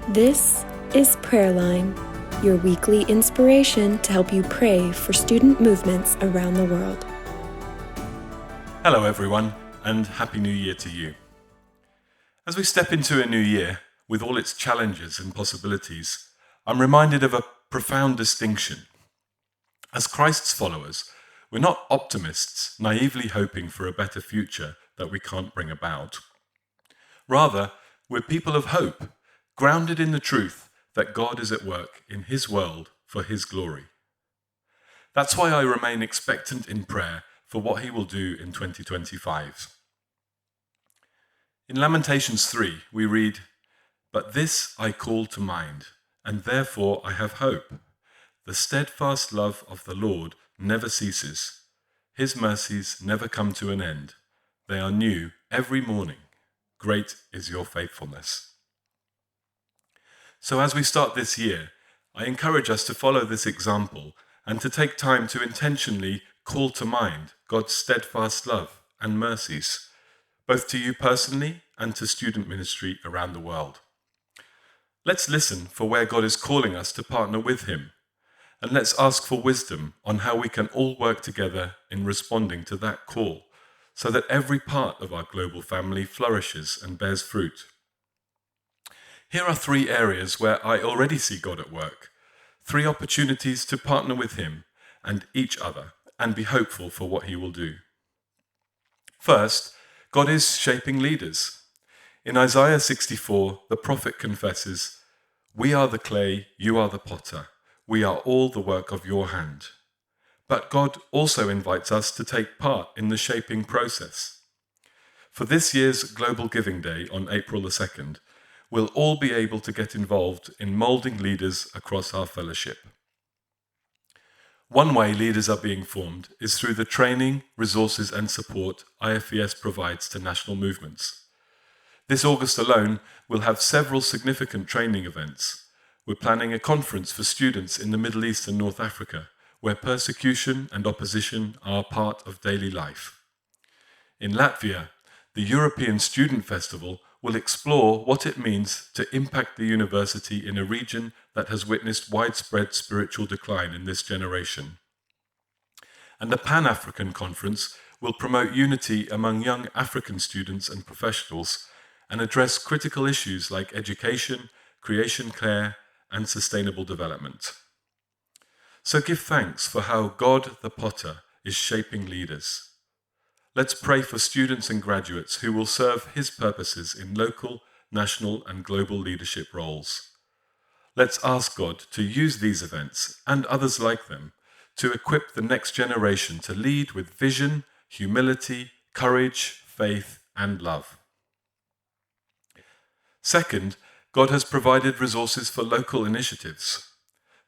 This is Prayerline, your weekly inspiration to help you pray for student movements around the world. Hello everyone, and Happy New Year to you. As we step into a new year, with all its challenges and possibilities, I'm reminded of a profound distinction. As Christ's followers, we're not optimists, naively hoping for a better future that we can't bring about. Rather, we're people of hope, grounded in the truth that God is at work in His world for His glory. That's why I remain expectant in prayer for what He will do in 2025. In Lamentations 3, we read, "But this I call to mind, and therefore I have hope. The steadfast love of the Lord never ceases. His mercies never come to an end. They are new every morning. Great is your faithfulness." So as we start this year, I encourage us to follow this example and to take time to intentionally call to mind God's steadfast love and mercies, both to you personally and to student ministry around the world. Let's listen for where God is calling us to partner with Him, and let's ask for wisdom on how we can all work together in responding to that call, so that every part of our global family flourishes and bears fruit. Here are 3 areas where I already see God at work, 3 opportunities to partner with Him and each other and be hopeful for what He will do. First, God is shaping leaders. In Isaiah 64, the prophet confesses, "We are the clay, you are the potter. We are all the work of your hand." But God also invites us to take part in the shaping process. For this year's Global Giving Day on April the 2nd, we'll all be able to get involved in moulding leaders across our fellowship. One way leaders are being formed is through the training, resources and support IFES provides to national movements. This August alone, we'll have several significant training events. We're planning a conference for students in the Middle East and North Africa, where persecution and opposition are part of daily life. In Latvia, the European Student Festival will explore what it means to impact the university in a region that has witnessed widespread spiritual decline in this generation. And the Pan-African Conference will promote unity among young African students and professionals and address critical issues like education, creation care, and sustainable development. So give thanks for how God the Potter is shaping leaders. Let's pray for students and graduates who will serve His purposes in local, national, and global leadership roles. Let's ask God to use these events, and others like them, to equip the next generation to lead with vision, humility, courage, faith, and love. Second, God has provided resources for local initiatives.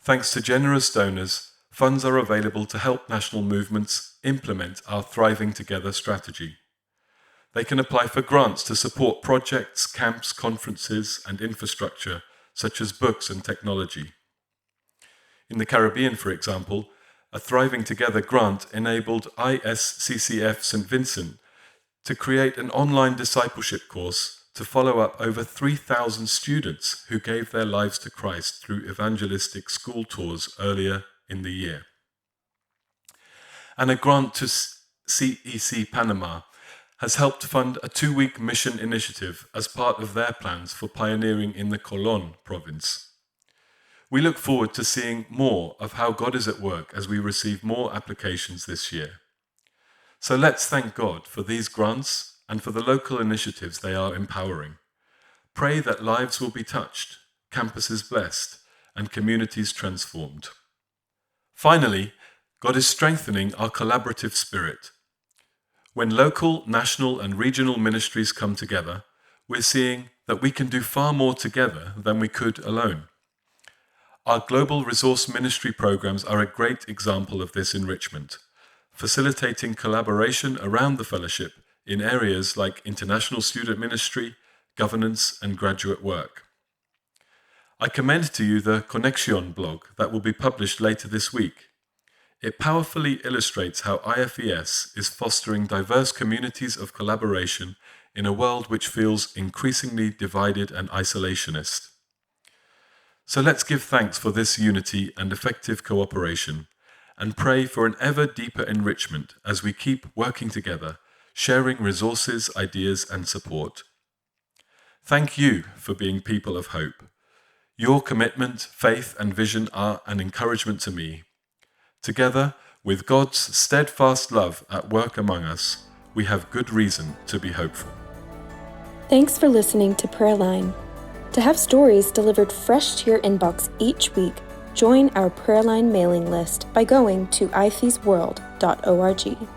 Thanks to generous donors, funds are available to help national movements implement our Thriving Together strategy. They can apply for grants to support projects, camps, conferences, and infrastructure, such as books and technology. In the Caribbean, for example, a Thriving Together grant enabled ISCCF St. Vincent to create an online discipleship course to follow up over 3,000 students who gave their lives to Christ through evangelistic school tours earlier in the year. And a grant to CEC Panama has helped fund a 2-week mission initiative as part of their plans for pioneering in the Colón province. We look forward to seeing more of how God is at work as we receive more applications this year. So let's thank God for these grants and for the local initiatives they are empowering. Pray that lives will be touched, campuses blessed, and communities transformed. Finally, God is strengthening our collaborative spirit. When local, national, and regional ministries come together, we're seeing that we can do far more together than we could alone. Our global resource ministry programs are a great example of this enrichment, facilitating collaboration around the fellowship in areas like international student ministry, governance, and graduate work. I commend to you the Conexión blog that will be published later this week. It powerfully illustrates how IFES is fostering diverse communities of collaboration in a world which feels increasingly divided and isolationist. So let's give thanks for this unity and effective cooperation, and pray for an ever deeper enrichment as we keep working together, sharing resources, ideas, and support. Thank you for being people of hope. Your commitment, faith, and vision are an encouragement to me. Together, with God's steadfast love at work among us, we have good reason to be hopeful. Thanks for listening to Prayerline. To have stories delivered fresh to your inbox each week, join our Prayerline mailing list by going to ifesworld.org.